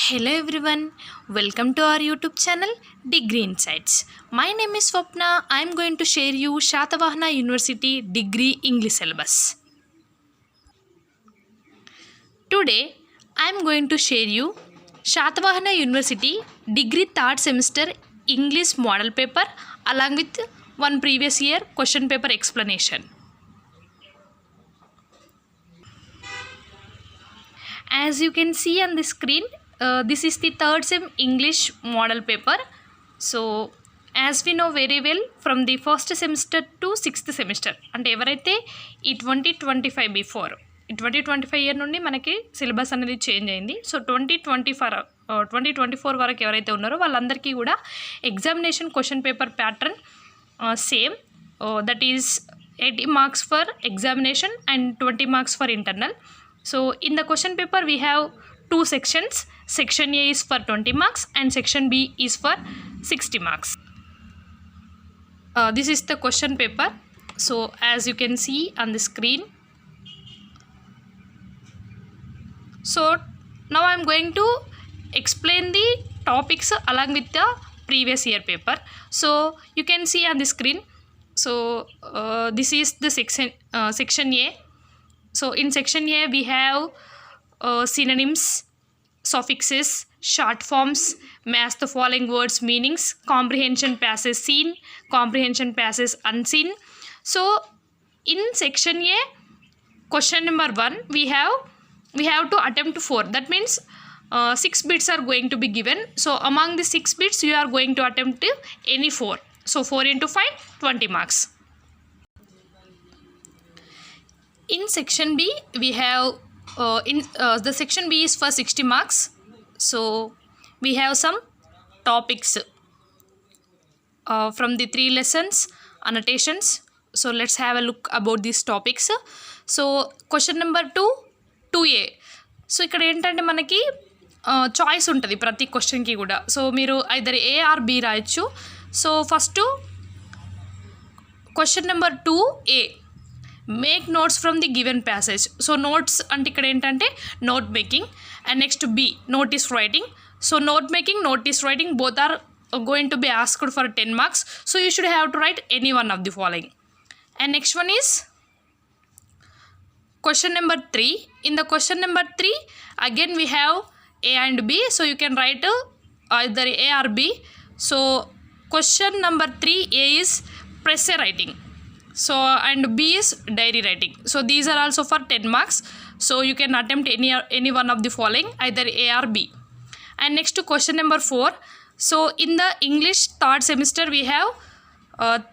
Hello everyone, welcome to our YouTube channel Degree Insights. My name is Swapna. I am going to share you Satavahana University Degree English syllabus. Today I am going to share you Satavahana University Degree 3rd semester English model paper along with one previous year question paper explanation. As you can see on the screen, this is the 3rd sem English model paper. So as we know very well, from the 1st semester to 6th semester అంటే ఎవరైతే ఈ 2025 before ఈ 2025 year నుండి మనకి syllabus అనేది change అయింది. So 2024 వరకు ఎవరైతే ఉన్నారో వాళ్ళందరికీ కూడా examination question paper pattern same, that is 80 marks for examination and 20 marks for internal. So in the question paper we have two sections. Section A is for 20 marks and section B is for 60 marks. This is the question paper. So as you can see on the screen. So now I am going to explain the topics along with the previous year paper. So you can see on the screen. So this is the section A. So in section A we have synonyms, suffixes, short forms, match the following words meanings, comprehension passes seen, comprehension passes unseen. So in section A, question number 1 we have to attempt 4. That means 6 bits are going to be given. So among the 6 bits you are going to attempt any 4. So 4 into 5, 20 marks. In section B we have the section B is for 60 marks. So we have some topics from the 3 lessons, annotations. So let's have a look about these topics. So question number 2A. So ఇక్కడ ఏంటంటే మనకి choice ఉంటుంది ప్రతి క్వశ్చన్కి కూడా. So మీరు either A or B రాయొచ్చు. So first question number 2A, make notes from the given passage. So notes అంటే ఇక్కడ ఏంటంటే note making. And next B, notice writing. So note making, notice writing both are going to be asked for 10 marks. So you should have to write any one of the following. And next one is question number 3. In the question number 3 again we have A and B. So you can write either A or B. So question number 3A is essay writing. So and B is diary writing. So these are also for 10 marks. So you can attempt any one of the following, either A or B. And next to question number 4. So in the English 3rd semester we have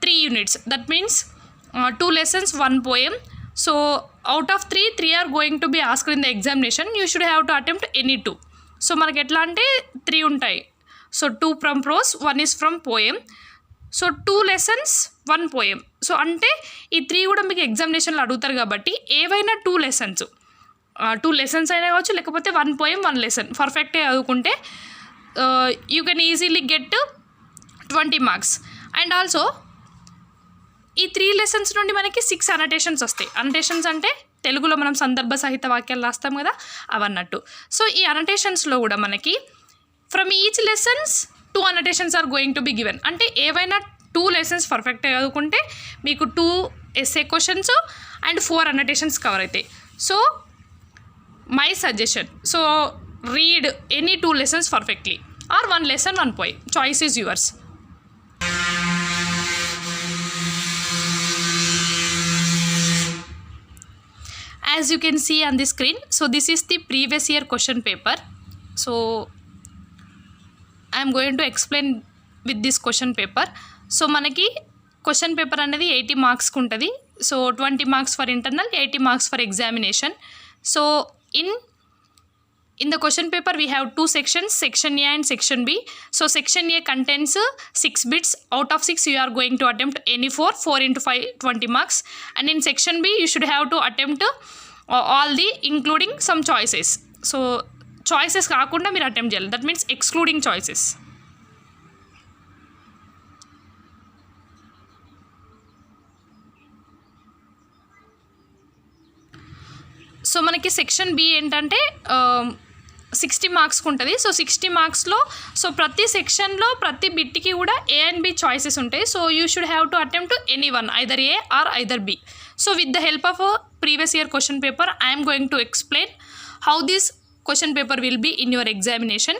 3 units. That means 2 lessons, 1 poem. So out of 3 are going to be asked in the examination. You should have to attempt any 2. So మనకి ఎట్లా అంటే 3 ఉంటాయి. So 2 from prose, 1 is from poem. So 2 lessons 1 poem. So అంటే ఈ 3 కూడా మీకు ఎగ్జామినేషన్లో అడుగుతారు కాబట్టి ఏవైనా 2 lessons అయినా కావచ్చు, లేకపోతే 1 poem 1 lesson పర్ఫెక్ట్గా చదువుకుంటే you can easily get 20 marks. And also ఈ 3 lessons నుండి మనకి 6 annotations వస్తాయి. annotations అంటే తెలుగులో మనం సందర్భ సహిత వాక్యాలు రాస్తాం కదా అవన్నట్టు. సో ఈ annotations-లో కూడా మనకి from each lessons 2 annotations are going to be given. అంటే ఏవైనా 2 lessons పర్ఫెక్ట్గా చదువుకుంటే మీకు 2 essay questions and 4 annotations cover అవుతాయి. So my suggestion, so read any 2 lessons perfectly or 1 lesson 1 poem. Choice is yours. As you can see on the screen, so this is the previous year question paper. So I am going to explain with this question paper. So మనకి question paper అనేది 80 మార్క్స్కి ఉంటుంది. So 20 marks for internal, 80 marks for examination. So in the question paper we have 2 sections, section A and section B. So section A contains 6 bits. Out of 6 you are going to attempt any 4 into 5, 20 marks. And in section B you should have to attempt all the including some choices. So choices కాకుండా మీరు attempt చేయాలి. That means excluding choices. So మనకి section B ఏంటంటే 60 మార్క్స్కి ఉంటుంది. So 60 మార్క్స్లో so ప్రతి సెక్షన్లో ప్రతి బిట్కి కూడా ఏ అండ్ బి చాయిసెస్ ఉంటాయి. So you should have to attempt to any one, either A or either B. So with the help of previous year question paper I am going to explain how this question paper will be in your examination.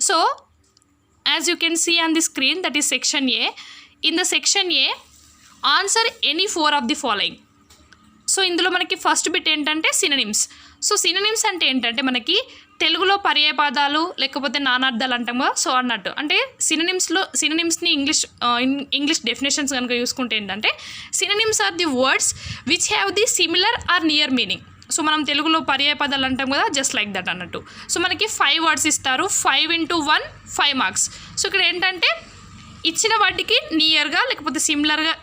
So as you can see on the screen, that is section A. In the section A, answer any 4 of the following. So ఇందులో మనకి first bit ఏంటంటే synonyms. So synonyms అంటే ఏంటంటే మనకి తెలుగులో పర్యాయపదాలు లేకపోతే నానార్థాలు అంటాం కదా, సో అన్నట్టు. అంటే సినోనిమ్స్ని ఇంగ్లీష్ డెఫినేషన్స్ కనుక చూసుకుంటే ఏంటంటే synonyms are the words which have the similar or near meaning. So మనం తెలుగులో పర్యాయపదాలు అంటాం కదా, జస్ట్ లైక్ దట్ అన్నట్టు. సో మనకి 5 వర్డ్స్ ఇస్తారు, 5 × 1 5 మార్క్స్. సో ఇక్కడ ఏంటంటే ఇచ్చిన వాటికి నియర్గా లేకపోతే సిమిలర్గా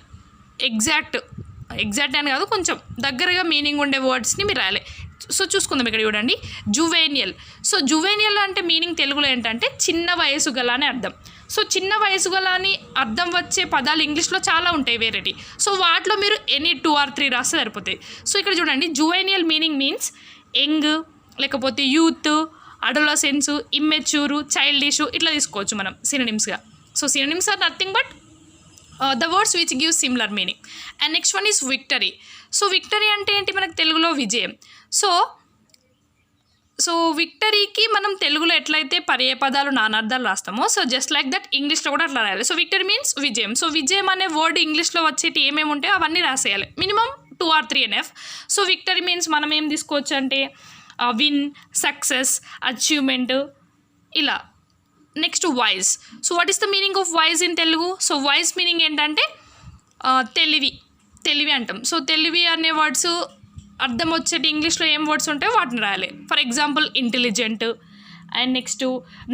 ఎగ్జాక్ట్ అని కాదు, కొంచెం దగ్గరగా మీనింగ్ ఉండే వర్డ్స్ని మీరు రాయాలి. సో చూసుకుందాం ఇక్కడ చూడండి, జువేనియల్. సో జువేనియల్ అంటే మీనింగ్ తెలుగులో ఏంటంటే చిన్న వయసు గల అని అర్థం. సో చిన్న వయసు గల అని అర్థం వచ్చే పదాలు ఇంగ్లీష్లో చాలా ఉంటాయి వేరేటి. సో వాటిలో మీరు ఎనీ 2 or 3 రాస్తే సరిపోతాయి. సో ఇక్కడ చూడండి, జువేనియల్ మీనింగ్ మీన్స్ యంగ్ లేకపోతే యూత్, అడోలసెన్స్, ఇమ్మెచ్యూరు, చైల్డిష్, ఇట్లా తీసుకోవచ్చు మనం సినోనిమ్స్గా. So synonyms are nothing but the words which give similar meaning. And next one is victory. So victory అంటే ఏంటి మనకు తెలుగులో విజయం. సో విక్టరీకి మనం తెలుగులో ఎట్లయితే పర్యాయపదాలు నానార్థాలు రాస్తామో, సో జస్ట్ లైక్ దట్ ఇంగ్లీష్లో కూడా అట్లా రాయాలి. సో విక్టరీ మీన్స్ విజయం. సో విజయం అనే వర్డ్ ఇంగ్లీష్లో వచ్చేటి ఏమేమి ఉంటాయో అవన్నీ రాసేయాలి, minimum 2 or 3 enough. So victory means మనం ఏం తీసుకోవచ్చు అంటే విన్, సక్సెస్, అచీవ్మెంట్, ఇలా. Next wise. So what is the meaning of wise in Telugu? So wise meaning ఏంటంటే తెలివి అంటాం. సో తెలివి అనే వర్డ్స్ అర్థం వచ్చేటి ఇంగ్లీష్లో ఏం వర్డ్స్ ఉంటాయో వాటిని రాయాలి. For example intelligent, and next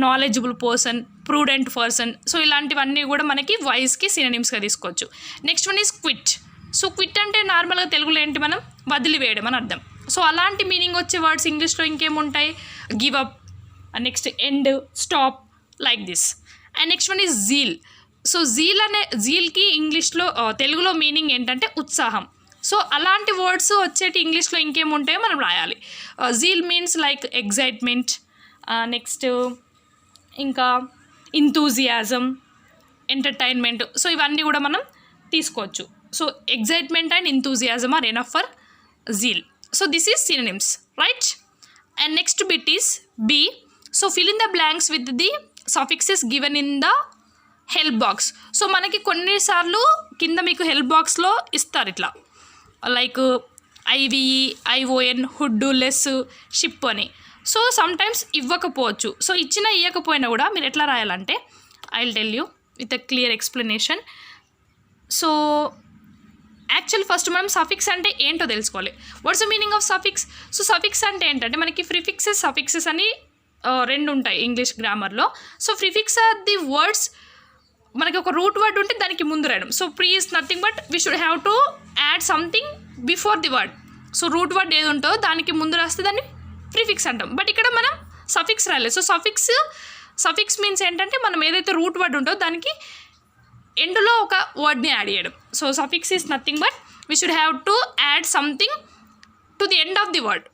knowledgeable person, prudent person. So ఇలాంటివన్నీ కూడా మనకి వైజ్కి సినోనిమ్స్గా తీసుకోవచ్చు. Next one is quit. So quit అంటే నార్మల్గా తెలుగులో ఏంటి, మనం వదిలివేయడం అని అర్థం. సో అలాంటి మీనింగ్ వచ్చే వర్డ్స్ ఇంగ్లీష్లో ఇంకేముంటాయి, give up, next end, stop, like this. And next one is zeal. So జీల్కి ఇంగ్లీష్లో తెలుగులో మీనింగ్ ఏంటంటే ఉత్సాహం. సో అలాంటి వర్డ్స్ వచ్చేటి ఇంగ్లీష్లో ఇంకేముంటాయో మనం రాయాలి. Zeal means like excitement, next ఇంకా ఎంథూజియాజం, ఎంటర్టైన్మెంట్. సో ఇవన్నీ కూడా మనం తీసుకోవచ్చు. So excitement and enthusiasm are enough for zeal. So this is synonyms, right? And next bit is B. So fill in the blanks with the suffixes given in the help box. So మనకి కొన్నిసార్లు కింద మీకు help బాక్స్లో ఇస్తారు ఇట్లా, like IVE, ION, hood, less, ship అని. So sometimes ఇవ్వకపోవచ్చు. So ఇవ్వకపోయినా కూడా మీరు ఎట్లా రాయాలంటే I will tell you with a clear explanation. So actual first మనం సఫిక్స్ అంటే ఏంటో తెలుసుకోవాలి. What's the meaning of suffix? So suffix అంటే ఏంటంటే మనకి ప్రిఫిక్సెస్, సఫిక్సెస్ అని 2 ఉంటాయి ఇంగ్లీష్ గ్రామర్లో. So prefix are the words, మనకి ఒక రూట్ వర్డ్ ఉంటే దానికి ముందు రాయడం. So pre is nothing but we should have to add something before the word. So root word ఏది ఉంటుందో దానికి ముందు రాస్తే దాన్ని ప్రిఫిక్స్ అంటాం. బట్ ఇక్కడ మనం సఫిక్స్ రాయలేదు. సో సఫిక్స్ మీన్స్ ఏంటంటే మనం ఏదైతే రూట్ వర్డ్ ఉంటుందో దానికి ఎండ్లో ఒక వర్డ్ని యాడ్ చేయడం. So suffix is nothing but we should have to add something to the end of the word.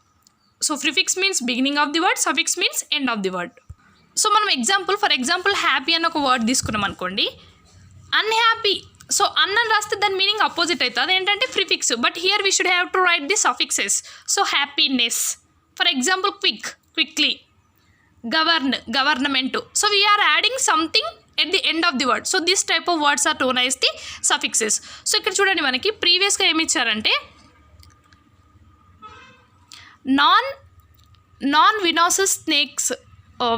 So prefix means beginning of the word, suffix means end of the word. So మనం for example happy అని ఒక word తీసుకున్నాం అనుకోండి, unhappy. So అన్నని రాస్తే దాని meaning opposite అవుతుంది, అదేంటంటే prefix. But here we should have to write the suffixes. So happiness, for example quickly, government. So we are adding something at the end of the word. So this type of words are known as the suffixes. So ఇక్కడ చూడండి, మనకి ప్రీవియస్గా ఏమి ఇచ్చారంటే non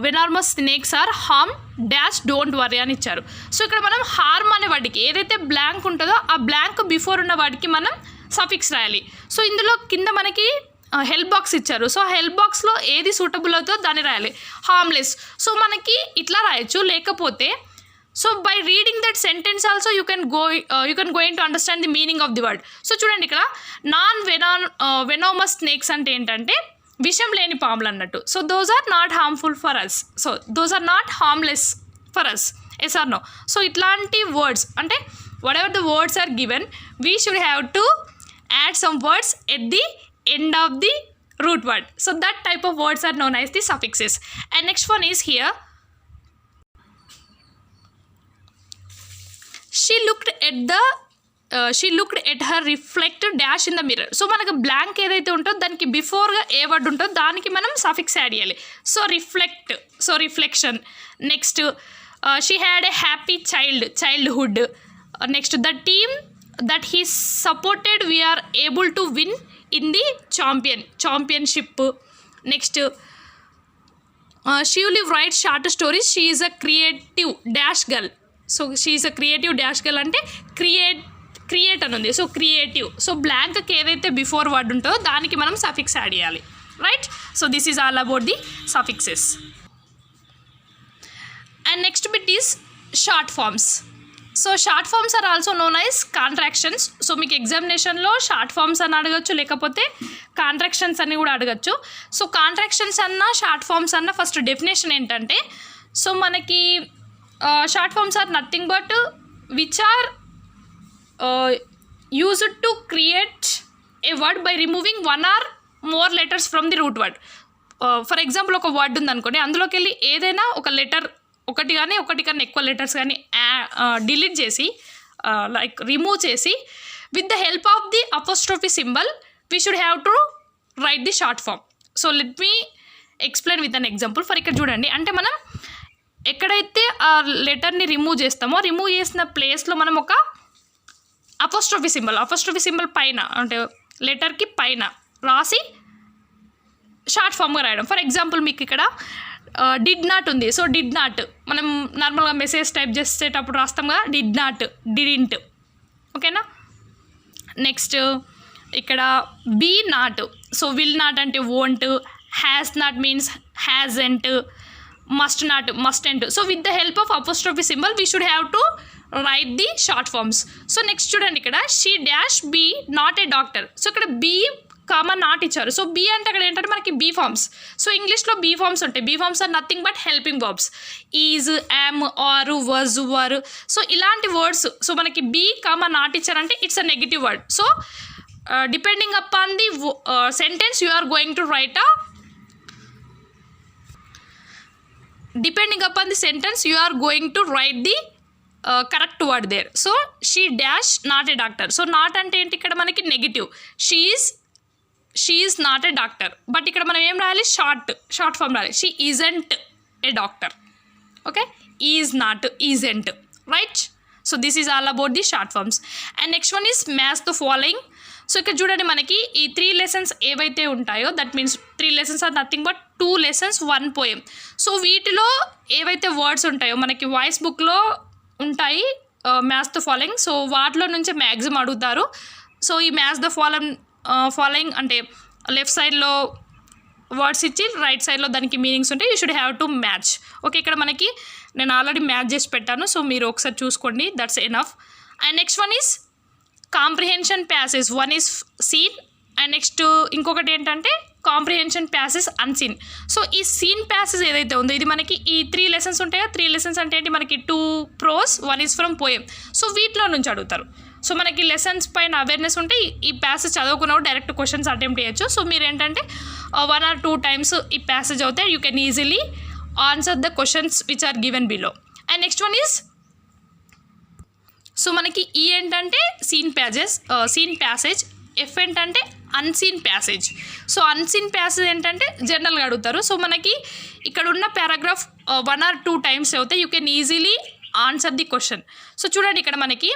venomous snakes are harm dash don't worry అని ఇచ్చారు. So ఇక్కడ మనం హార్మ్ అనే వాడికి ఏదైతే బ్లాంక్ ఉంటుందో ఆ బ్లాంక్ బిఫోర్ ఉన్న వాడికి మనం సఫిక్స్ రాయాలి. సో ఇందులో కింద మనకి హెల్ప్ బాక్స్ ఇచ్చారు. సో హెల్ప్ బాక్స్లో ఏది సూటబుల్ అవుతుందో దాన్ని రాయాలి. హార్మ్లెస్. సో మనకి ఇట్లా రాయొచ్చు, లేకపోతే so by reading that sentence also you can going to understand the meaning of the word. So చూడండి, ఇక్కడ వెనోమస్ స్నేక్స్ అంటే ఏంటంటే విషం లేని పాములు అన్నట్టు. So those are not harmful for us. So those are not harmless for us. Yes or no? So ఇట్లాంటి words అంటే whatever the words are given, we should have to add some words at the end of the root word. So that type of words are known as the suffixes. And next one is here, she looked at her reflected dash in the mirror. So మనకు blank ఏదైతే ఉంటుందో దానికి బిఫోర్గా ఏ word ఉంటుందో దానికి మనం suffix add చేయాలి. So reflect, so reflection. Next she had a happy childhood. Next the team that he supported we are able to win in the championship. Next she will write short stories. She is a creative dash girl. So she is a creative dash girl అంటే create అని ఉంది. So creative. So బ్లాంక్కి ఏదైతే before word ఉంటుందో దానికి మనం suffix add చేయాలి, right? So this is all about the suffixes. And next bit is short forms. So short forms are also known as contractions. So మీకు ఎగ్జామినేషన్లో short forms అని అడగచ్చు, లేకపోతే కాంట్రాక్షన్స్ అని కూడా అడగచ్చు. సో కాంట్రాక్షన్స్ అన్న షార్ట్ ఫార్మ్స్ అన్న ఫస్ట్ డెఫినేషన్ ఏంటంటే, సో మనకి short forms are nothing but which are used to create a word by removing one or more letters from the root word. For example ఒక word ఉందనుకోండి, అందులోకి వెళ్ళి ఏదైనా ఒక లెటర్ ఒకటి కన్నా ఎక్కువ లెటర్స్ కానీ డిలీట్ చేసి లైక్ రిమూవ్ చేసి with the help of the apostrophe symbol we should have to write the short form. So let me explain with an example. For ఇక్కడ చూడండి, అంటే మనం ఎక్కడైతే ఆ లెటర్ని రిమూవ్ చేస్తామో రిమూవ్ చేసిన ప్లేస్లో మనం ఒక అపోస్ట్రోఫీ సింబల్ పైన, అంటే లెటర్కి పైన రాసి షార్ట్ ఫామ్గా రాయడం. ఫర్ ఎగ్జాంపుల్ మీకు ఇక్కడ డిడ్ నాట్ ఉంది. సో డిడ్ నాట్ మనం నార్మల్గా మెసేజ్ టైప్ చేసేటప్పుడు రాస్తాం కదా, డిడ్ నాట్, డిడింట్, ఓకేనా? నెక్స్ట్ ఇక్కడ be not. So will not అంటే won't, has not means hasn't, must not, mustn't. So with the help of apostrophe symbol we should have to write the short forms. So next చూడండి, ఇక్కడ she dash be not a doctor. So ఇక్కడ be comma not ఇచ్చారు. So be అంటే అక్కడ ఏంటంటే మనకి be forms. So ఇంగ్లీష్లో be forms ఉంటాయి. Be forms are nothing but helping verbs, is, am, are, was, were. So ఇలాంటి వర్డ్స్. సో మనకి బీ కామా నాట్ ఇచ్చారంటే it's a negative word. So depending upon the sentence you are going to write the correct word there. So she dash not a doctor. So not అంటే ఏంటి, ఇక్కడ మనకి negative. She is not a doctor. But ఇక్కడ మనం ఏం రాయాలి, short form రాయాలి. She isn't a doctor. Okay, is not, isn't, right? So this is all about the short forms. And next one is match the following. So ఇక్కడ చూడండి, మనకి ఈ 3 lessons ఏవైతే ఉంటాయో that means 3 lessons are nothing but 2 lessons 1 poem. So వీటిలో ఏవైతే words ఉంటాయో మనకి వాయిస్ బుక్లో ఉంటాయి మ్యాచ్ ద ఫాలోయింగ్. సో వాటిలో నుంచి మ్యాక్సిమం అడుగుతారు. సో ఈ మ్యాచ్ ద ఫాలోయింగ్ అంటే లెఫ్ట్ సైడ్లో వర్డ్స్ ఇచ్చి రైట్ సైడ్లో దానికి మీనింగ్స్ ఉంటాయి. You should have to match. Okay, ఇక్కడ మనకి నేను ఆల్రెడీ మ్యాచ్ చేసి పెట్టాను. సో మీరు ఒకసారి చూసుకోండి, that's enough. And next one is comprehension passage. One is seen and next ఇంకొకటి ఏంటంటే కాంప్రిహెన్షన్ ప్యాసేజ్ అన్సీన్. సో ఈ సీన్ ప్యాసేజ్ ఏదైతే ఉందో ఇది మనకి ఈ 3 లెసన్స్ ఉంటాయో 3 లెసన్స్ అంటే ఏంటి, మనకి 2 prose 1 is from poem. So వీటిలో నుంచి అడుగుతారు. సో మనకి లెసన్స్ పైన అవేర్నెస్ ఉంటే ఈ ప్యాసేజ్ చదువుకున్నప్పుడు డైరెక్ట్ క్వశ్చన్స్ అటెంప్ట్ చేయొచ్చు. సో మీరు ఏంటంటే 1 or 2 టైమ్స్ ఈ ప్యాసేజ్ అవుతే you can easily answer the questions which are given below. And next one is, so మనకి ఈ ఏంటంటే సీన్ ప్యాసేజ్, ఎఫ్ ఏంటంటే unseen passage. So unseen passage ఏంటంటే జనరల్గా అడుగుతారు. సో మనకి ఇక్కడ ఉన్న పారాగ్రాఫ్ 1 or 2 టైమ్స్ అవుతే you can easily answer the question. So చూడండి, ఇక్కడ మనకి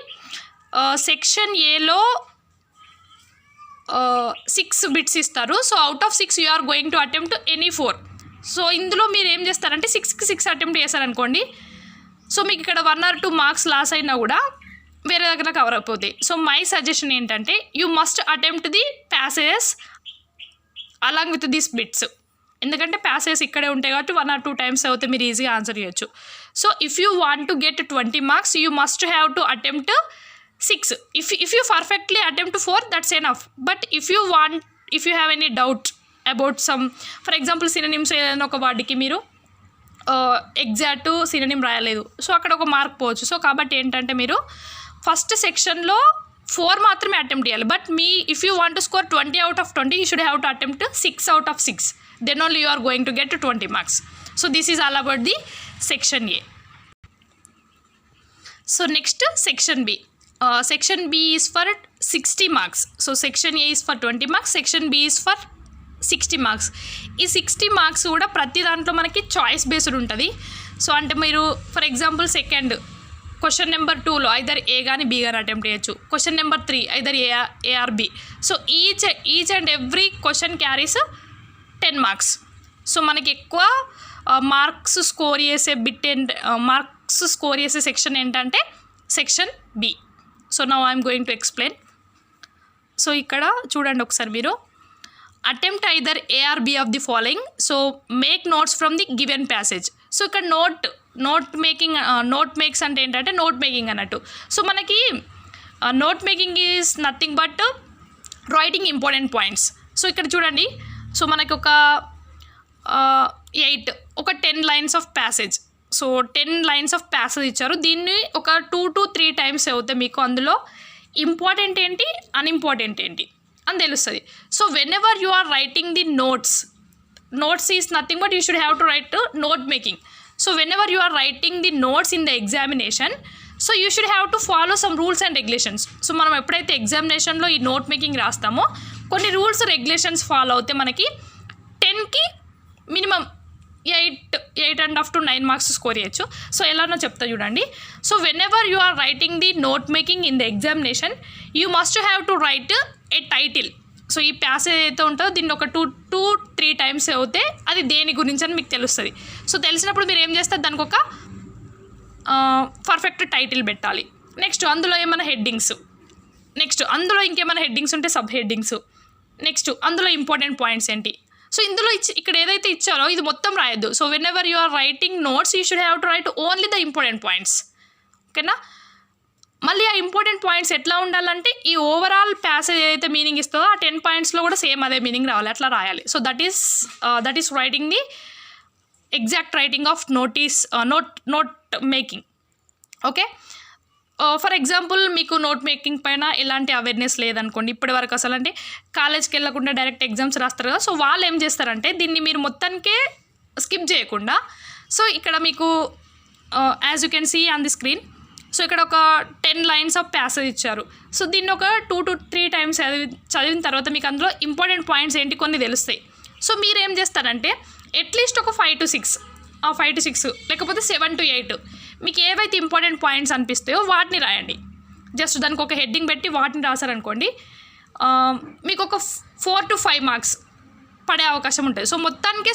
సెక్షన్ ఏలో 6 బిట్స్ ఇస్తారు. So out of 6 you are going to attempt any 4. So ఇందులో మీరు ఏం చేస్తారంటే 6కి 6 అటెంప్ట్ చేశారనుకోండి, సో మీకు ఇక్కడ 1 or 2 మార్క్స్ లాస్ అయినా కూడా వేరే దగ్గర కవర్ అయిపోతాయి. సో మై సజెషన్ ఏంటంటే you must attempt the passages along with this bits. ఎందుకంటే ప్యాసేజెస్ ఇక్కడే ఉంటాయి కాబట్టి 1 or 2 టైమ్స్ అవుతే మీరు ఈజీగా ఆన్సర్ చేయొచ్చు. So if you want to get 20 marks you must have to attempt 6. If you perfectly attempt 4, that's enough. But if you have any doubt about some, for example synonyms ఏదైనా ఒక వర్డ్కి మీరు exact synonym రాయలేదు, so అక్కడ ఒక mark పోవచ్చు. So కాబట్టి ఏంటంటే మీరు ఫస్ట్ సెక్షన్లో 4 మాత్రమే అటెంప్ట్ చేయాలి. But if you want to score 20 out of 20, you should have to attempt 6 out of 6. Then only you are going to get 20 marks. So this is all about the section A. So next, section B. Section B is for 60 marks. So section A is for 20 marks, section B is for 60 marks. ఈ 60 marks కూడా ప్రతి దాంట్లో మనకి choice based ఉంటుంది. So అంటే మీరు for example second question number 2లో either A కానీ బి కానీ అటెంప్ట్ చేయొచ్చు. Question number 3 either A or B. So each and every question carries 10 marks. So మనకి ఎక్కువ మార్క్స్ స్కోర్ చేసే సెక్షన్ ఏంటంటే section B. So now I'm going to explain. So ఇక్కడ చూడండి ఒకసారి మీరు, attempt either A or B of the following. So make notes from the given passage. So ఇక్కడ note makes అంటే ఏంటంటే నోట్ మేకింగ్ అన్నట్టు. సో మనకి note making is nothing but writing important points. So ఇక్కడ చూడండి, సో మనకి ఒక 10 lines of passage. So 10 lines of passage ఇచ్చారు. దీన్ని ఒక 2 to 3 times అవుతాయి మీకు అందులో ఇంపార్టెంట్ ఏంటి అన్ఇంపార్టెంట్ ఏంటి అని తెలుస్తుంది. So whenever you are writing the notes is nothing but you should have to write note making. So whenever you are writing the notes in the examination, so you should have to follow some rules and regulations. So మనం ఎప్పుడైతే ఎగ్జామినేషన్లో ఈ note making రాస్తామో కొన్ని rules regulations follow అవుతే మనకి 10కి minimum 8.5 to 9 marks score చేయొచ్చు. సో ఎలానో చెప్తా చూడండి. So whenever you are writing the note making in the examination, you must have to write a title. So ఈ ప్యాసేజ్ అయితే ఉంటుందో దీన్ని ఒక 2 to 3 times అవుతే అది దేని గురించి అని మీకు తెలుస్తుంది. సో తెలిసినప్పుడు మీరు ఏం చేస్తారు, దానికి ఒక పర్ఫెక్ట్ టైటిల్ పెట్టాలి. నెక్స్ట్ అందులో ఏమైనా హెడ్డింగ్స్, నెక్స్ట్ అందులో ఇంకేమైనా హెడ్డింగ్స్ ఉంటే సబ్ హెడ్డింగ్స్, నెక్స్ట్ అందులో ఇంపార్టెంట్ పాయింట్స్ ఏంటి. సో ఇందులో ఇక్కడ ఏదైతే ఇచ్చారో ఇది మొత్తం రాయొద్దు. So whenever you are writing notes you should have to write only the important points. ఓకేనా. మళ్ళీ ఆ ఇంపార్టెంట్ పాయింట్స్ ఎట్లా ఉండాలంటే ఈ ఓవరాల్ ప్యాసేజ్ ఏదైతే మీనింగ్ ఇస్తుందో ఆ 10 pointsలో కూడా సేమ్ అదే మీనింగ్ రావాలి, అట్లా రాయాలి. So that is writing the exact writing of note making. Okay. For example మీకు నోట్ మేకింగ్ పైన ఎలాంటి అవేర్నెస్ లేదనుకోండి, ఇప్పటి వరకు అసలు అంటే కాలేజ్కి వెళ్ళకుండా డైరెక్ట్ ఎగ్జామ్స్ రాస్తారు కదా. సో వాళ్ళు ఏం చేస్తారంటే దీన్ని మీరు మొత్తానికే స్కిప్ చేయకుండా, సో ఇక్కడ మీకు as you can see on the screen, so ఇక్కడ ఒక 10 lines ఆఫ్ ప్యాసేజ్ ఇచ్చారు. సో దీన్ని ఒక 2 to 3 times చదివిన తర్వాత మీకు అందులో ఇంపార్టెంట్ పాయింట్స్ ఏంటి కొన్ని తెలుస్తాయి. సో మీరు ఏం చేస్తారంటే అట్లీస్ట్ ఒక 5 to 6 లేకపోతే 7 to 8 మీకు ఏవైతే ఇంపార్టెంట్ పాయింట్స్ అనిపిస్తాయో వాటిని రాయండి. జస్ట్ దానికి ఒక హెడ్డింగ్ పెట్టి వాటిని రాశారనుకోండి, మీకు ఒక 4 to 5 మార్క్స్ పడే అవకాశం ఉంటుంది. సో మొత్తానికే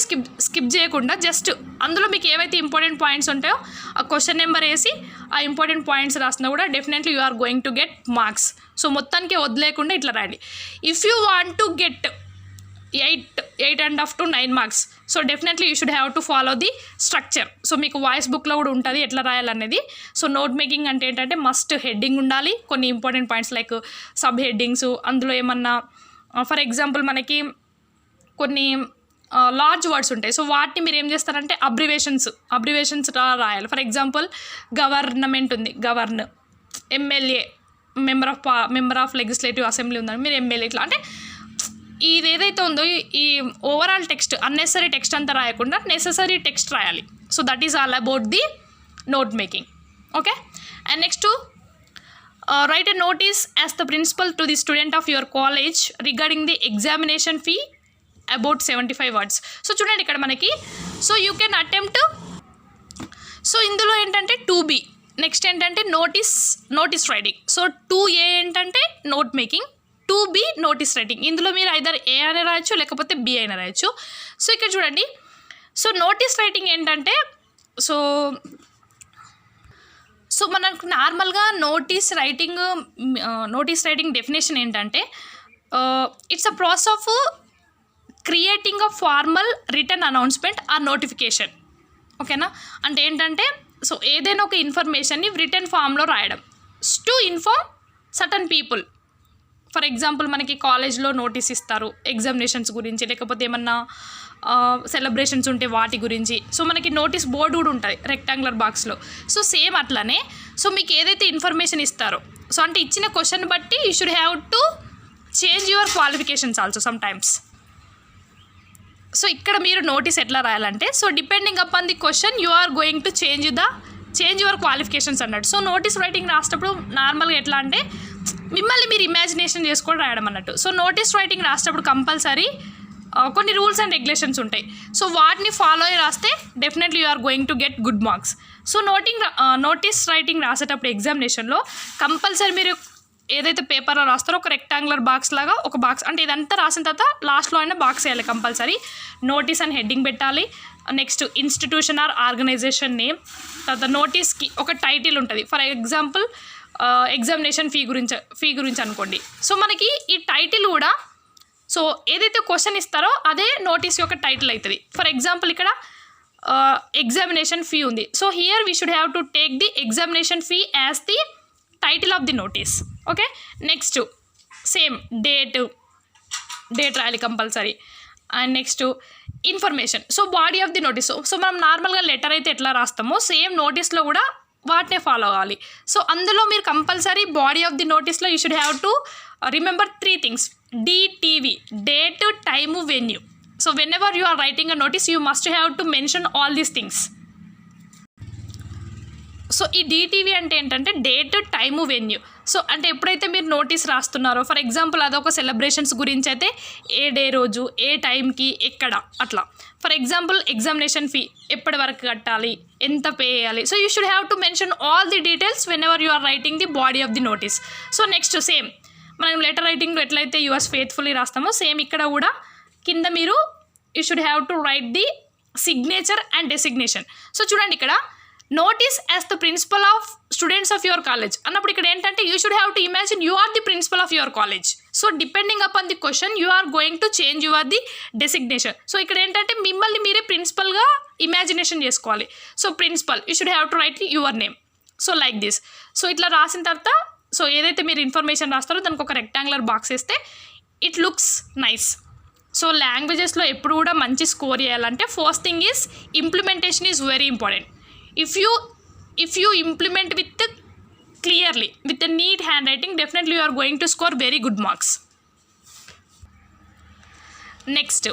స్కిప్ చేయకుండా జస్ట్ అందులో మీకు ఏవైతే ఇంపార్టెంట్ పాయింట్స్ ఉంటాయో ఆ క్వశ్చన్ నెంబర్ వేసి ఆ ఇంపార్టెంట్ పాయింట్స్ రాసినా కూడా definitely you are going to get marks. So మొత్తానికే వదిలేకుండా ఇట్లా రాయండి. If you want to get 8.5 to 9 marks, so definitely you should have to follow the structure. So మీకు వాయిస్ బుక్లో కూడా ఉంటుంది ఎట్లా రాయాలనేది. సో నోట్ మేకింగ్ అంటే ఏంటంటే మస్ట్ హెడ్డింగ్ ఉండాలి, కొన్ని important points like sub headings, అందులో ఏమన్నా ఫర్ ఎగ్జాంపుల్ మనకి కొన్ని లార్జ్ వర్డ్స్ ఉంటాయి. సో వాటిని మీరు ఏం చేస్తారంటే అబ్రివేషన్స్ రాయాలి. ఫర్ ఎగ్జాంపుల్ గవర్నమెంట్ ఉంది, govern, MLA member of legislative assembly ఉందని మీరు ఎమ్మెల్యే, ఇట్లా అంటే ఇది ఏదైతే ఉందో ఈ ఓవరాల్ టెక్స్ట్ అన్నెసరీ టెక్స్ట్ అంతా రాయకుండా నెససరీ టెక్స్ట్ రాయాలి. So that is all about the note making. Okay. And next write a notice as the principal to the student of your college regarding the examination fee about 75 words. So చూడండి ఇక్కడ మనకి, so you can attempt, so ఇందులో ఏంటంటే 2B, next ఏంటంటే notice writing. So 2A ఏంటంటే note making, 2B notice writing. ఇందులో మీరు either ఏ అయినా రాయొచ్చు లేకపోతే బి అయినా రాయొచ్చు. సో ఇక్కడ చూడండి, సో నోటీస్ రైటింగ్ ఏంటంటే సో మనకు నార్మల్గా నోటీస్ రైటింగ్ డెఫినేషన్ ఏంటంటే it's a process of creating a formal return announcement or notification. ఓకేనా. అంటే ఏంటంటే సో ఏదైనా ఒక ఇన్ఫర్మేషన్ని రిటర్న్ ఫామ్లో రాయడం to inform certain people. For example మనకి కాలేజ్లో నోటీస్ ఇస్తారు ఎగ్జామినేషన్స్ గురించి, లేకపోతే ఏమన్నా సెలబ్రేషన్స్ ఉంటే వాటి గురించి. సో మనకి నోటీస్ బోర్డు కూడా ఉంటుంది రెక్టాంగులర్ బాక్స్లో. సో సేమ్ అట్లానే సో మీకు ఏదైతే ఇన్ఫర్మేషన్ ఇస్తారో సో అంటే ఇచ్చిన క్వశ్చన్ బట్టి you should have to change your qualifications also some times. So ఇక్కడ మీరు నోటీస్ ఎట్లా రాయాలంటే, so depending upon the question you are going to change your qualifications అన్నట్టు. సో నోటీస్ రైటింగ్ రాసేటప్పుడు నార్మల్గా ఎట్లా అంటే మిమ్మల్ని మీరు ఇమాజినేషన్ చేసుకొని రాయడం అన్నట్టు. సో నోటీస్ రైటింగ్ రాసేటప్పుడు కంపల్సరీ కొన్ని రూల్స్ అండ్ రెగ్యులేషన్స్ ఉంటాయి. సో వాటిని ఫాలో అయ్యి రాస్తే definitely you are going to get good marks. So notice writing రాసేటప్పుడు ఎగ్జామినేషన్లో కంపల్సరీ మీరు ఏదైతే పేపర్లో రాస్తారో ఒక రెక్టాంగులర్ బాక్స్ లాగా ఒక బాక్స్, అంటే ఇదంతా రాసిన తర్వాత లాస్ట్లో అయినా బాక్స్ వేయాలి కంపల్సరీ. నోటీస్ అని హెడ్డింగ్ పెట్టాలి. Next institution or organisation name, తర్వాత నోటీస్కి ఒక టైటిల్ ఉంటుంది. ఫర్ ఎగ్జాంపుల్ ఎగ్జామినేషన్ ఫీ గురించి అనుకోండి. సో మనకి ఈ టైటిల్ కూడా సో ఏదైతే క్వశ్చన్ ఇస్తారో అదే నోటీస్ యొక్క టైటిల్ అవుతుంది. ఫర్ ఎగ్జాంపుల్ ఇక్కడ ఎగ్జామినేషన్ ఫీ ఉంది. So here we should have to take the examination fee as the title of the notice. Okay, next same date రాయాలి compulsory. And next information, so body of the notice. So మనం నార్మల్గా letter అయితే ఎట్లా రాస్తామో same నోటీస్లో కూడా వాటినే follow అవ్వాలి. So అందులో మీరు కంపల్సరీ బాడీ ఆఫ్ ది నోటీస్లో you should have to remember 3 things: DTV, date, time, venue. So whenever you are writing a notice you must have to mention all these things. So ఈ DTV అంటే ఏంటంటే date, time, venue. So అంటే ఎప్పుడైతే మీరు notice రాస్తున్నారో for example అదొక celebrations గురించి అయితే ఏ day రోజు, ఏ టైంకి, ఎక్కడ, అట్లా. ఫర్ ఎగ్జాంపుల్ ఎగ్జామినేషన్ ఫీ ఎప్పటి వరకు కట్టాలి, ఎంత పే చేయాలి. So you should have to mention all the details whenever you are writing the body of the notice. So next same మనం లెటర్ రైటింగ్లో ఎట్లయితే యువర్స్ ఫెయిత్ఫుల్లీ రాస్తామో సేమ్ ఇక్కడ కూడా కింద మీరు you should have to write the signature and designation. So చూడండి ఇక్కడ notice as the principal of students of your college అన్నప్పుడు ఇక్కడ ఏంటంటే you should have to imagine you are the principal of your college. So depending upon the question you are going to change your the designation. So ఇక్కడ ఏంటంటే మిమ్మల్ని మీరే ప్రిన్సిపల్గా imagination చేసుకోవాలి. So principal you should have to write your name. So like this. So ఇట్లా రాసిన తర్వాత so ఏదైతే మీరు ఇన్ఫర్మేషన్ రాస్తారో దానికి ఒక రెక్టాంగులర్ బాక్స్ వేస్తే ఇట్ లుక్స్ నైస్. సో లాంగ్వేజెస్లో ఎప్పుడు కూడా మంచి స్కోర్ చేయాలంటే first thing is implementation is very important. If you implement with clearly, with a neat handwriting, definitely you are going to score very good marks. Next,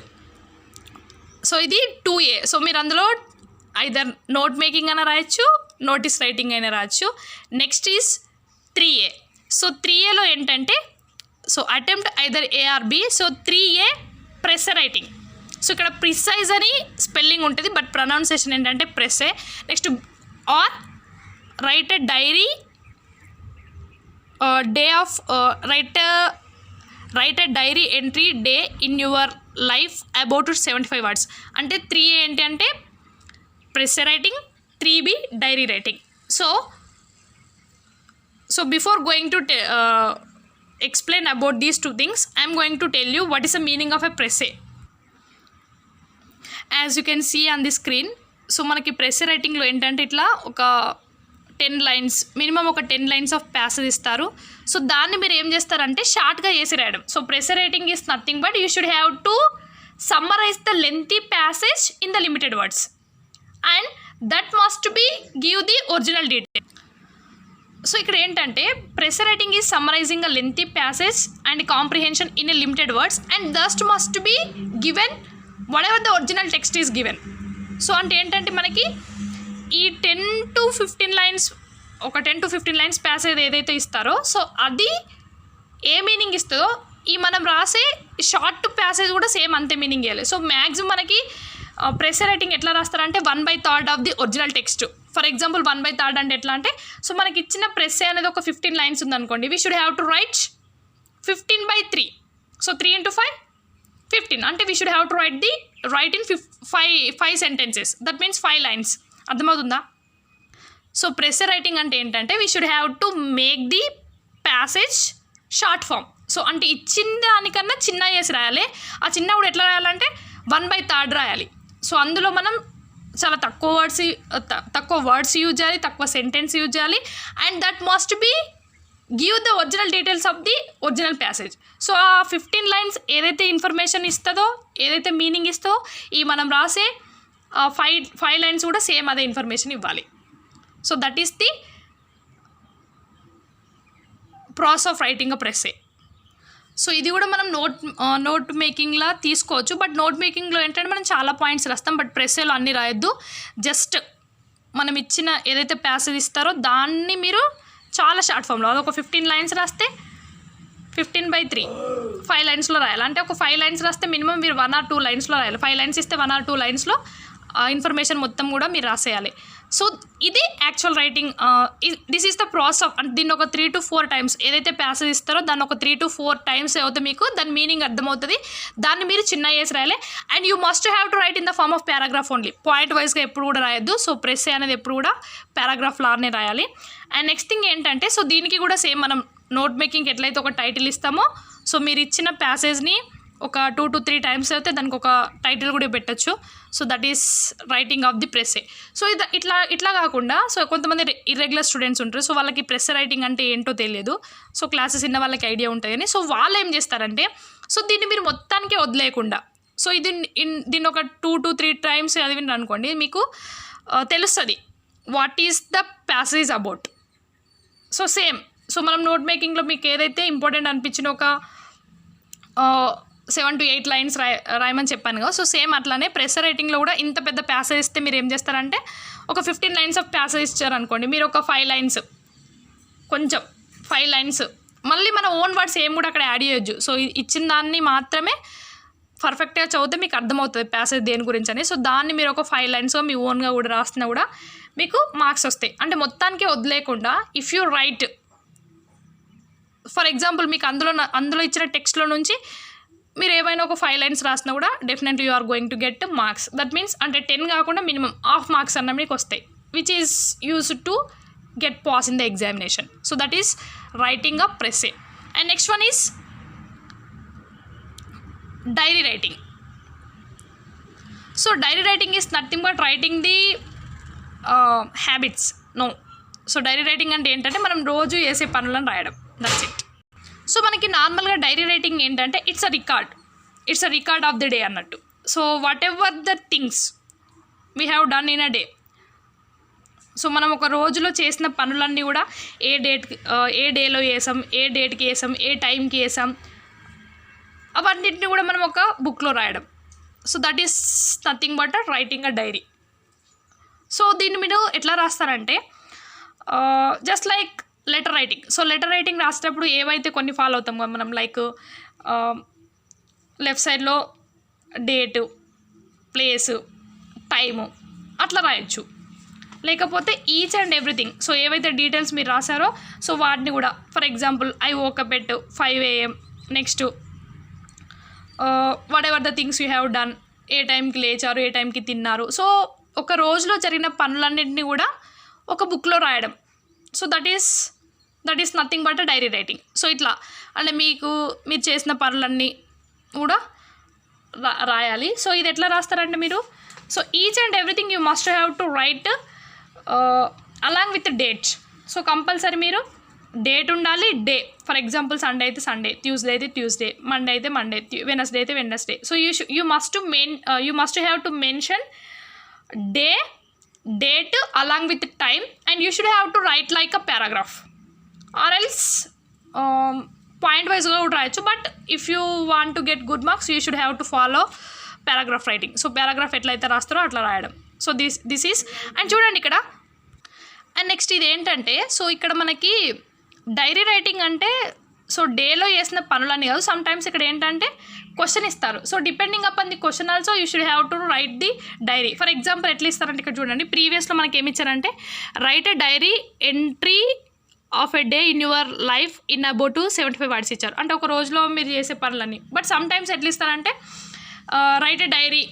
so ఇది 2A. So మీరు అందులో either note making అయినా రాయొచ్చు, notice writing అయినా రాయొచ్చు. Next is 3A. So 3Aలో ఏంటంటే so attempt either A or B. So 3A precis writing. So ఇక్కడ ప్రిసైజ్ అని స్పెల్లింగ్ ఉంటుంది బట్ ప్రొనౌన్సియేషన్ ఏంటంటే precis. Next or write a diary day of write a diary entry day in your life about 75 words. అంటే 3A ఏంటి అంటే precis writing, 3B diary writing. So before going to explain about these 2 things, I am going to tell you what is the meaning of a presse. As you can see on the screen. So మనకి precis రైటింగ్లో ఏంటంటే ఇట్లా ఒక 10 lines minimum ఒక 10 lines of passage ఇస్తారు. So దాన్ని మీరు ఏం చేస్తారంటే షార్ట్గా చేసి రాయడం. So precis writing is nothing but you should have to summarise the lengthy passage in the limited words and that must be give the original detail. So ఇక్కడ ఏంటంటే precis writing is summarising a lengthy passage and comprehension in a limited words and dust must be given whatever the original text is given. So అంటే ఏంటంటే మనకి ఈ 10 to 15 lines ఒక 10 to 15 lines passage ఏదైతే ఇస్తారో so అది a meaning ఇస్తుందో ఈ మనం రాసే షార్ట్ ప్యాసేజ్ కూడా సేమ్ అంతే మీనింగ్ ఇవ్వాలి. సో మ్యాక్సిమం మనకి ప్రెస్ రైటింగ్ ఎట్లా రాస్తారంటే 1/3 of the original text. For example 1/3 అంటే ఎట్లా అంటే సో మనకి ఇచ్చిన ప్రెస్ అనేది ఒక 15 lines ఉందనుకోండి, we should have to write 15/3. So 3 into 5 15 అంటే we should have to write in 5 sentences. That means 5 lines. అర్థమవుతుందా? సో ప్రెస్ రైటింగ్ అంటే ఏంటంటే we should have to make the passage short form. So అంటే ఇచ్చిన దానికన్నా చిన్న చేసి రాయాలి. ఆ చిన్న కూడా ఎట్లా రాయాలంటే 1/3 రాయాలి. సో అందులో మనం చాలా తక్కువ వర్డ్స్ యూజ్ చేయాలి, తక్కువ సెంటెన్స్ యూజ్ చేయాలి and that must be give the original details of the original passage. So ఆ 15 lines ఏదైతే ఇన్ఫర్మేషన్ ఇస్తుందో, ఏదైతే మీనింగ్ ఇస్తుందో ఈ మనం రాసే 5 lines కూడా సేమ్ అదే ఇన్ఫర్మేషన్ ఇవ్వాలి. So that is the process of writing a precis. So ఇది కూడా మనం నోట్ మేకింగ్లా తీసుకోవచ్చు. బట్ నోట్ మేకింగ్లో ఏంటంటే మనం చాలా పాయింట్స్ రాస్తాం. బట్ ప్రెస్సేలో అన్నీ రాయొద్దు. జస్ట్ మనం ఇచ్చిన ఏదైతే ప్యాసేజ్ ఇస్తారో దాన్ని మీరు చాలా షార్ట్ ఫామ్లో అదొక 15 లైన్స్ రాస్తే 15/3 5 లైన్స్లో రాయాలి. అంటే ఒక 5 లైన్స్ రాస్తే మినిమం మీరు 1 or 2 లైన్స్లో రాయాలి. 5 లైన్స్ ఇస్తే 1 or 2 లైన్స్లో ఇన్ఫర్మేషన్ మొత్తం కూడా మీరు రాసేయాలి. సో ఇది actual writing. This is the process of, అంటే దీన్ని ఒక 3 to 4 టైమ్స్ ఏదైతే ప్యాసేజ్ ఇస్తారో దాన్ని ఒక 3 to 4 టైమ్స్ అవుతే మీకు దాని మీనింగ్ అర్థమవుతుంది. దాన్ని మీరు చిన్న చేసి రాయాలి. And you must have to write in the form of paragraph only. Point వైజ్గా ఎప్పుడు కూడా రాయొద్దు. సో ప్రెస్సే అనేది ఎప్పుడు కూడా పారాగ్రాఫ్ లానే రాయాలి. అండ్ నెక్స్ట్ థింగ్ ఏంటంటే, సో దీనికి కూడా సేమ్ మనం నోట్ మేకింగ్ ఎట్లయితే ఒక టైటిల్ ఇస్తామో, సో మీరు ఇచ్చిన ప్యాసేజ్ని ఒక 2 to 3 టైమ్స్ అయితే దానికి ఒక టైటిల్ కూడా పెట్టచ్చు. So that is writing of the precis. So ఇట్లా కాకుండా, సో కొంతమంది ఇర్రెగ్యులర్ స్టూడెంట్స్ ఉంటారు. సో వాళ్ళకి ప్రెస్సే రైటింగ్ అంటే ఏంటో తెలియదు. సో క్లాసెస్ ఇన్న వాళ్ళకి ఐడియా ఉంటుంది అని. సో వాళ్ళు ఏం చేస్తారంటే, సో దీన్ని మీరు మొత్తానికి వదిలేయకుండా, సో దీన్ని ఒక 2 to 3 టైమ్స్ చదివినారు అనుకోండి, మీకు తెలుస్తుంది what is the passage about. So same, so మనం నోట్ మేకింగ్లో మీకు ఏదైతే ఇంపార్టెంట్ అనిపించిన ఒక 7 to 8 లైన్స్ రాయమని చెప్పాను కదా. సో సేమ్ అట్లానే ప్రెస్సే రైటింగ్లో కూడా ఇంత పెద్ద ప్యాసేజ్ ఇస్తే మీరు ఏం చేస్తారంటే, ఒక 15 లైన్స్ ఆఫ్ ప్యాసేజ్ ఇచ్చారనుకోండి, మీరు ఒక 5 లైన్స్, కొంచెం 5 లైన్స్ మళ్ళీ మన ఓన్ వర్డ్స్ ఏం కూడా అక్కడ యాడ్ చేయొచ్చు. సో ఇచ్చిన దాన్ని మాత్రమే పర్ఫెక్ట్గా చదివితే మీకు అర్థమవుతుంది ప్యాసేజ్ దేని గురించి అని. సో దాన్ని మీరు ఒక 5 లైన్స్గా మీ ఓన్గా కూడా రాసినా కూడా మీకు మార్క్స్ వస్తాయి. అంటే మొత్తానికి వదిలేకుండా, if you write, for example మీకు అందులో ఇచ్చిన టెక్స్ట్లో నుంచి మీరు ఏమైనా ఒక 5 లైన్స్ రాసినా కూడా definitely you are going to get marks. That means అంటే 10 కాకుండా మినిమం హాఫ్ మార్క్స్ అన్న మీకు వస్తాయి, which is used to get pass in the examination. So that is writing a precis. And next one is diary writing. So diary writing is nothing but writing the habits. No, so diary writing అంటే ఏంటంటే మనం రోజు చేసే పనులను రాయడం, that's it. So మనకి నార్మల్గా diary writing ఏంటంటే it's a record of the day అన్నట్టు. So whatever the things we have done in a day, so మనం ఒక రోజులో చేసిన పనులన్నీ కూడా ఏ డేలో చేసాం, ఏ డేట్కి చేసాం, ఏ టైంకి చేసాం, అవన్నిటిని కూడా మనం ఒక బుక్లో రాయడం. So that is nothing but writing a diary. So దీన్ని మీరు ఎట్లా రాస్తారంటే, just like letter writing. So letter writing రాసేటప్పుడు ఏవైతే కొన్ని ఫాలో అవుతాం కదా మనం, లైక్ లెఫ్ట్ సైడ్లో డేటు, ప్లేసు, టైము అట్లా రాయొచ్చు. లేకపోతే ఈచ్ అండ్ ఎవ్రీథింగ్, సో ఏవైతే డీటెయిల్స్ మీరు రాశారో సో వాటిని కూడా, for example I woke up 5 AM, next whatever the things you have done, ఏ టైంకి లేచారు, ఏ టైంకి తిన్నారు. సో ఒక రోజులో జరిగిన పనులన్నింటినీ కూడా ఒక బుక్లో రాయడం. So that is nothing but diary writing. So ఇట్లా అంటే మీరు చేసిన పనులన్నీ కూడా రాయాలి. సో ఇది ఎట్లా రాస్తారంటే మీరు, so each and everything you must have to right along with date. So compulsory మీరు డేట్ ఉండాలి, డే. ఫర్ ఎగ్జాంపుల్ సండే అయితే సండే, ట్యూస్డే అయితే ట్యూస్డే, మండే అయితే మండే, వెనస్డే అయితే Wednesday. So you must have to mention day, date along with time, and you should have to write like a paragraph, or else point wise ga would write. But if you want to get good marks, you should have to follow paragraph writing. So paragraph etla aithe rastaro atla rayadam. So this is, and chudandi ikkada. And next ఇది ఏంటంటే, so ఇక్కడ మనకి dairy writing అంటే so డేలో చేసిన పనులని కాదు. Some times ఇక్కడ ఏంటంటే క్వశ్చన్ ఇస్తారు. So depending upon the question also you should have to write the dairy. For example ఎట్లా ఇస్తారంటే ఇక్కడ చూడండి, ప్రీవియస్లో మనకి ఏమి ఇచ్చారంటే right a diary entry of a day in your life in about 75 words ఇచ్చారు. అంటే ఒక రోజులో మీరు చేసే పనులని. బట్ సమ్ టైమ్స్ ఎట్లా ఇస్తారంటే write a diary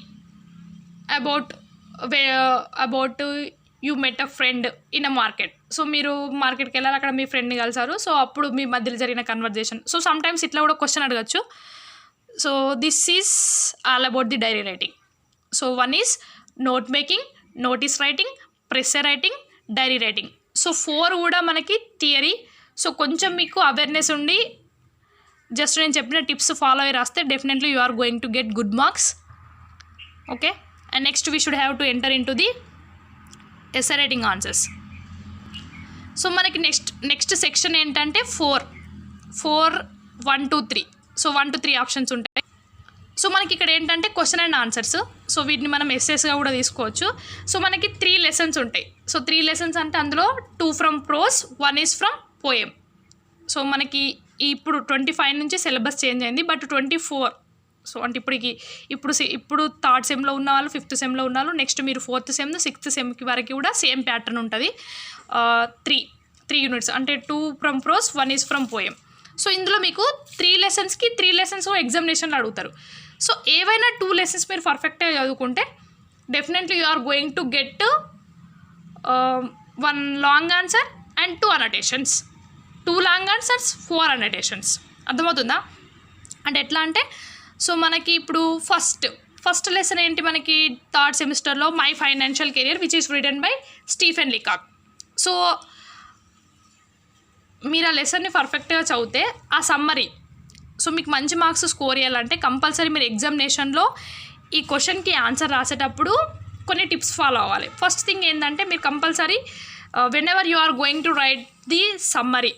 about you met a friend in a market. So మీరు మార్కెట్కి వెళ్ళారు, అక్కడ మీ ఫ్రెండ్ని కలిసారు. సో అప్పుడు మీ మధ్యలో జరిగిన కన్వర్జేషన్. సో సమ్ టైమ్స్ ఇట్లా కూడా క్వశ్చన్ అడగచ్చు. So this is all about the diary writing. So one is note making, notice writing, precis writing, diary writing. So 4 కూడా మనకి థియరీ. సో కొంచెం మీకు అవేర్నెస్ ఉండి జస్ట్ నేను చెప్పిన టిప్స్ ఫాలో అయ్యి రాస్తే definitely you are going to get good marks. Okay, and next we should have to enter into the essay writing answers. So మనకి నెక్స్ట్ సెక్షన్ ఏంటంటే 4 4, 1 to 3. So 1 to 3 options ఉంటాయి. So మనకి ఇక్కడ ఏంటంటే question and answers. So వీటిని మనం ఎస్ఎస్గా కూడా తీసుకోవచ్చు. సో మనకి 3 లెసన్స్ ఉంటాయి. సో 3 లెసన్స్ అంటే అందులో 2 from prose, 1 is from poem. So మనకి ఇప్పుడు 25 నుంచి సిలబస్ చేంజ్ అయింది, బట్ 24. సో అంటే ఇప్పుడు థర్డ్ సెమ్లో ఉన్న వాళ్ళు, 5th సెమ్లో ఉన్న వాళ్ళు, నెక్స్ట్ మీరు 4th సెమ్, 6th సెమ్కి వరకు కూడా సేమ్ ప్యాటర్న్ ఉంటుంది. 3 యూనిట్స్ అంటే 2 from prose, 1 is from poem. So ఇందులో మీకు 3 లెసన్స్కి 3 లెసన్స్ ఎగ్జామినేషన్లో అడుగుతారు. సో ఏవైనా 2 లెసన్స్ మీరు పర్ఫెక్ట్గా చదువుకుంటే definitely you are going to get 1 long answer and 2 annotations. 2 long answers, 4 annotations. అర్థమవుతుందా? అంటే ఎట్లా అంటే, సో మనకి ఇప్పుడు ఫస్ట్ లెసన్ ఏంటి మనకి థర్డ్ సెమిస్టర్లో, my financial career which is written by Stephen Leacock. So మీరు ఆ లెసన్ని పర్ఫెక్ట్గా చదివితే ఆ సమ్మరీ, సో మీకు మంచి మార్క్స్ స్కోర్ చేయాలంటే కంపల్సరీ మీరు ఎగ్జామినేషన్లో ఈ క్వశ్చన్కి ఆన్సర్ రాసేటప్పుడు కొన్ని టిప్స్ ఫాలో అవ్వాలి. ఫస్ట్ థింగ్ ఏంటంటే, మీరు compulsory whenever you are going to write the summary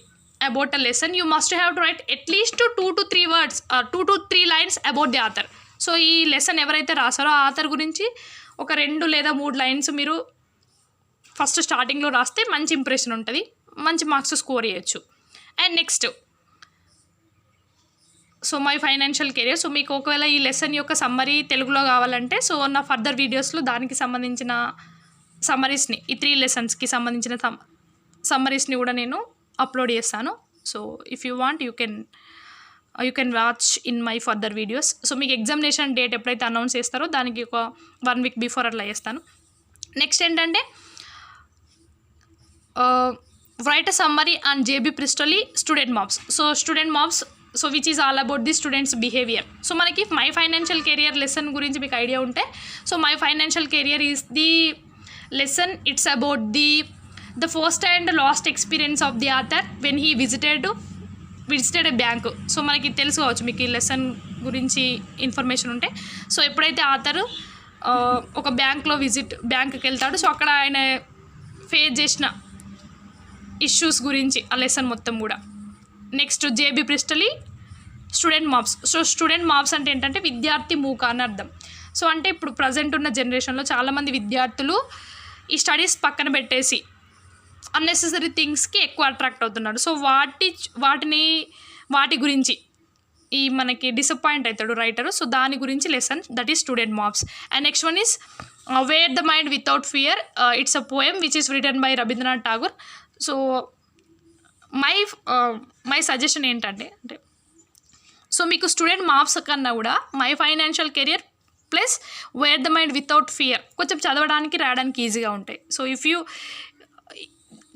about a lesson, you must have to write at least 2 to 3 words, 2 to 3 lines about the author. So ఈ lesson ఎవరైతే రాసారో ఆ author గురించి ఒక 2 లేదా 3 lines మీరు ఫస్ట్ స్టార్టింగ్లో రాస్తే మంచి ఇంప్రెషన్ ఉంటుంది, మంచి మార్క్స్ స్కోర్ చేయొచ్చు. And next, so my financial career. So మీకు ఒకవేళ ఈ లెసన్ యొక్క సమ్మరీ తెలుగులో కావాలంటే, సో నా ఫర్దర్ వీడియోస్లో దానికి సంబంధించిన సమ్మరీస్ని, ఈ 3 లెసన్స్కి సంబంధించిన సమ్మరీస్ని కూడా నేను అప్లోడ్ చేస్తాను. So if you want you can watch in my further videos. So మీకు ఎగ్జామినేషన్ డేట్ ఎప్పుడైతే అనౌన్స్ చేస్తారో దానికి ఒక 1 week బిఫోర్ అట్లా చేస్తాను. నెక్స్ట్ ఏంటంటే, write a summary on JB Pristoli student mobs. So student mobs, so which is all about the students behavior. So మనకి my financial career lesson గురించి మీకు ఐడియా ఉంటే, so my financial career is the lesson. It's about the first and last experience of the author when he visited a bank. So మనకి తెలుసుకోవచ్చు మీకు ఈ lesson గురించి information ఉంటే. సో ఎప్పుడైతే ఆథర్ ఒక బ్యాంక్కి వెళ్తాడు, సో అక్కడ ఆయన ఫేస్ చేసిన ఇష్యూస్ గురించి ఆ లెసన్ మొత్తం కూడా. Next J B Priestley student mobs. So student mobs అంటే ఏంటంటే విద్యార్థి మూక అని అర్థం. సో అంటే ఇప్పుడు ప్రజెంట్ ఉన్న జనరేషన్లో చాలామంది విద్యార్థులు ఈ స్టడీస్ పక్కన పెట్టేసి అన్నెసెసరీ థింగ్స్కి ఎక్కువ అట్రాక్ట్ అవుతున్నారు. సో వాటి గురించి ఈ మనకి డిసప్పాయింట్ అవుతాడు రైటరు. సో దాని గురించి lesson, that is student mobs. And next one is where the mind without fear. It's a poem which is written by Rabindranath Tagore. So my suggestion ఏంటంటే, సో మీకు స్టూడెంట్ మాబ్స్ కన్నా కూడా my financial career plus where the mind without fear కొంచెం చదవడానికి రాయడానికి ఈజీగా ఉంటాయి. So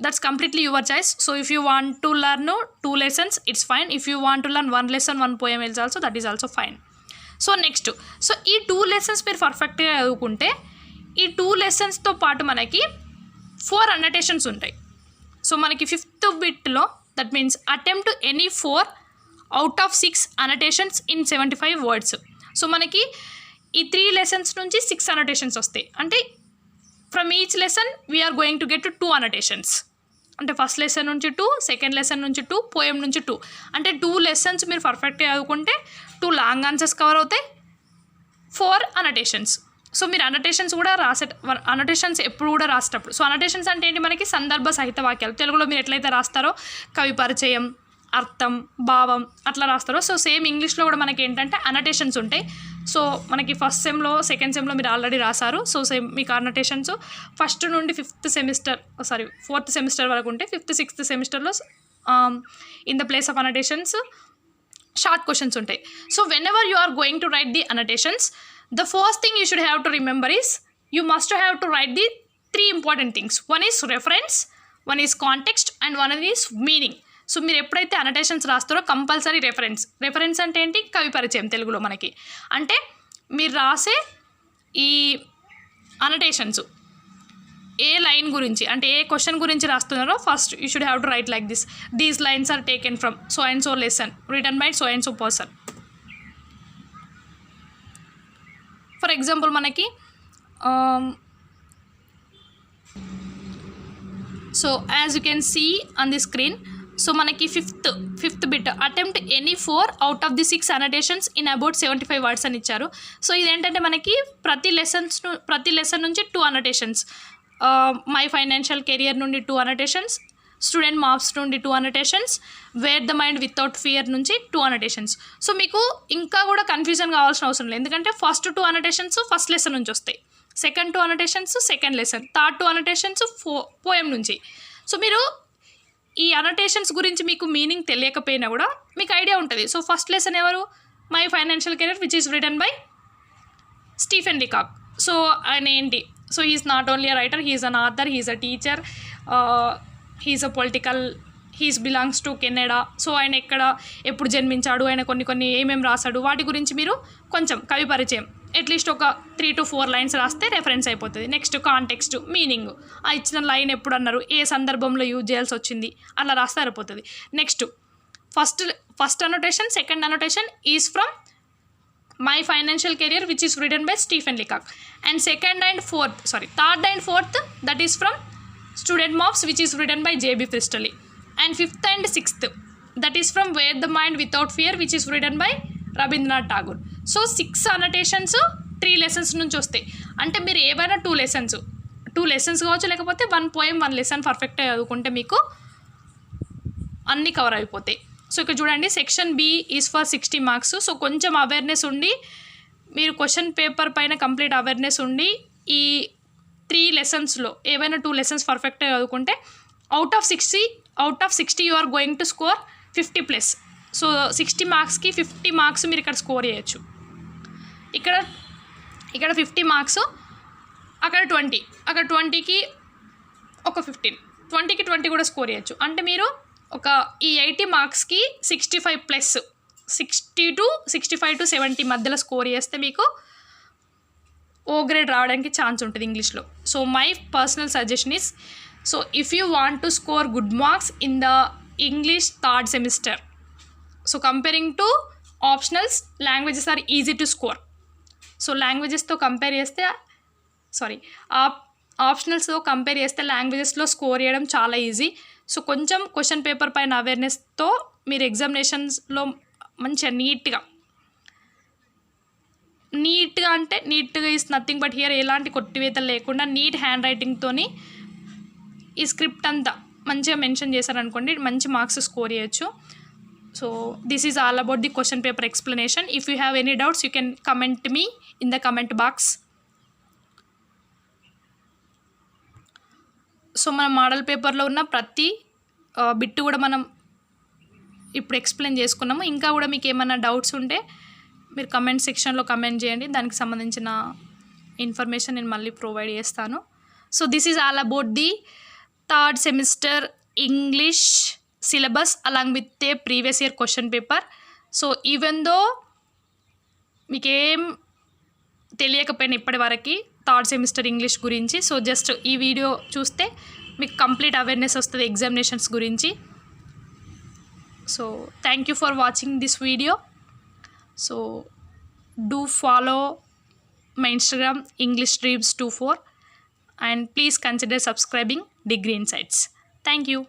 that's completely your choice. So if you want to learn 2 lessons, it's fine. If you want to learn 1 lesson, 1 poem is also, that is also fine. So next, so ఈ 2 lessons మీరు పర్ఫెక్ట్గా చదువుకుంటే ఈ 2 lessonsతో పాటు మనకి 4 annotations ఉంటాయి. So మనకి 5th bitలో that means attempt any 4 out of 6 annotations in 75 words. So మనకి ఈ 3 lessons నుంచి 6 annotations వస్తాయి. అంటే from each lesson we are going to get 2 annotations. అంటే ఫస్ట్ లెసన్ నుంచి 2, సెకండ్ లెసన్ నుంచి 2, పోయం నుంచి 2. అంటే 2 lessons మీరు పర్ఫెక్ట్గా చదువుకుంటే 2 లాంగ్ ఆన్సర్స్ కవర్ అవుతాయి, 4 annotations. సో మీరు అనోటేషన్స్ కూడా అనోటేషన్స్ ఎప్పుడు కూడా రాసేటప్పుడు, సో అనోటేషన్స్ అంటే ఏంటి, మనకి సందర్భ సహిత వాక్యాలు. తెలుగులో మీరు ఎట్లయితే రాస్తారో కవి పరిచయం, అర్థం, భావం అట్లా రాస్తారో, సో సేమ్ ఇంగ్లీష్లో కూడా మనకి ఏంటంటే అనోటేషన్స్ ఉంటాయి. సో మనకి ఫస్ట్ సెమ్లో, సెకండ్ సెమ్లో మీరు ఆల్రెడీ రాశారు. సో సేమ్ మీకు అనోటేషన్స్ ఫస్ట్ నుండి 4th సెమిస్టర్ వరకు ఉంటే 5th, 6th సెమిస్టర్లో in the place of annotations short questions ఉంటాయి. So whenever you are going to write the annotations, the first thing you should have to remember is you must have to write the 3 important things. One is reference, one is context, and one is meaning. So మీరు ఎప్పుడైతే annotations రాస్తారో compulsory reference అంటే ఏంటి, కవి పరిచయం తెలుగులో మనకి. అంటే మీరు రాసే ఈ అనోటేషన్స్ ఏ లైన్ గురించి, అంటే ఏ క్వశ్చన్ గురించి రాస్తున్నారో first you should have to write like this. These lines are taken from so and so lesson written by so and so person. For example మనకి so as you can see on the screen, so మనకి fifth bit attempt any 4 out of the 6 annotations in about 75 words అని ఇచ్చారు. So ఇదేంటంటే మనకి ప్రతి lesson నుంచి 2 annotations, my financial career నుండి 2 annotations, student marks నుండి 2 annotations, wear the mind without fear నుంచి 2 అనోటేషన్స్. సో మీకు ఇంకా కూడా కన్ఫ్యూజన్ కావాల్సిన అవసరం లేదు, ఎందుకంటే ఫస్ట్ 2 అనోటేషన్స్ ఫస్ట్ లెసన్ నుంచి వస్తాయి, second 2 annotations second lesson, third 2 annotations poem నుంచి. సో మీరు ఈ అనోటేషన్స్ గురించి మీకు మీనింగ్ తెలియకపోయినా కూడా మీకు ఐడియా ఉంటుంది. సో ఫస్ట్ లెసన్ ఎవరు? My financial career which is written by Stephen Leacock. So ఆయన ఏంటి? So he is not only a writer, he is an author, he is a teacher, he is a political, he's belongs to Canada. So ఆయన ఎక్కడ ఎప్పుడు జన్మించాడు, ఆయన కొన్ని ఏమేమి రాశాడు, వాటి గురించి మీరు కొంచెం కవి పరిచయం అట్లీస్ట్ ఒక 3 to 4 లైన్స్ రాస్తే రెఫరెన్స్ అయిపోతుంది. నెక్స్ట్ కాంటెక్స్ట్, మీనింగ్, ఆ ఇచ్చిన లైన్ ఎప్పుడు అన్నారు, ఏ సందర్భంలో యూజ్ చేయాల్సి వచ్చింది, అలా రాస్తే సరిపోతుంది. Next first annotation, second annotation is from my financial career which is written by Stephen Leacock, and third and fourth that is from student marks which is written by JB Priestley, and fifth and sixth that is from where the mind without fear which is written by Rabindranath Tagore. So 6 annotations 3 lessons నుంచి వస్తాయి. అంటే మీరు ఏవైనా 2 lessons కావచ్చు, లేకపోతే 1 poem 1 lesson పర్ఫెక్ట్గా చదువుకుంటే మీకు అన్నీ కవర్ అయిపోతాయి. సో ఇక్కడ చూడండి, section B is for 60 marks. So కొంచెం అవేర్నెస్ ఉండి మీరు క్వశ్చన్ పేపర్ పైన కంప్లీట్ అవేర్నెస్ ఉండి ఈ 3 లెసన్స్లో ఏవైనా 2 లెసన్స్ పర్ఫెక్ట్గా చదువుకుంటే out of 60 you are going to score 50+. So 60 మార్క్స్కి 50 మార్క్స్ మీరు ఇక్కడ స్కోర్ చేయొచ్చు. ఇక్కడ 50 మార్క్స్, అక్కడ 20, అక్కడ 20కి ఒక 15, 20కి 20 కూడా స్కోర్ చేయొచ్చు. అంటే మీరు ఒక ఈ 80 మార్క్స్కి 65+, 60 to 65 to 70 మధ్యలో స్కోర్ చేస్తే మీకు ఓ గ్రేడ్ రావడానికి ఛాన్స్ ఉంటుంది ఇంగ్లీష్లో. So my personal suggestion is, so if you want to score good marks in the English third semester, so comparing to optionals, languages are easy to score. So లాంగ్వేజెస్తో compare చేస్తే ఆప్షనల్స్తో compare చేస్తే లాంగ్వేజెస్లో score చేయడం చాలా easy. So కొంచెం question paper పైన అవేర్నెస్తో మీరు ఎగ్జామినేషన్స్లో మంచిగా నీట్గా అంటే నీట్గా ఈజ్ నథింగ్ బట్ హియర్ ఎలాంటి కొట్టివేతలు లేకుండా నీట్ హ్యాండ్ రైటింగ్తోని ఈ స్క్రిప్ట్ అంతా మంచిగా మెన్షన్ చేశారనుకోండి, మంచి మార్క్స్ స్కోర్ చేయొచ్చు. So this is all about the question paper explanation. If you have any doubts, you can comment me in the comment box. So మన model పేపర్లో ఉన్న ప్రతి బిట్ కూడా మనం ఇప్పుడు ఎక్స్ప్లెయిన్ చేసుకున్నాము. ఇంకా కూడా మీకు ఏమైనా డౌట్స్ ఉంటే మీరు కమెంట్ సెక్షన్లో కమెంట్ చేయండి, దానికి సంబంధించిన ఇన్ఫర్మేషన్ నేను మళ్ళీ ప్రొవైడ్ చేస్తాను. So this is all about the third semester English syllabus along with a previous year question paper. So even though మీకేం తెలియకపోయినా ఇప్పటి వరకు థర్డ్ సెమిస్టర్ ఇంగ్లీష్ గురించి, సో జస్ట్ ఈ వీడియో చూస్తే మీకు కంప్లీట్ అవేర్నెస్ వస్తుంది ఎగ్జామినేషన్స్ గురించి. So thank you for watching this video. So do follow my Instagram EnglishDreams24 and please consider subscribing Degree Insights. Thank you.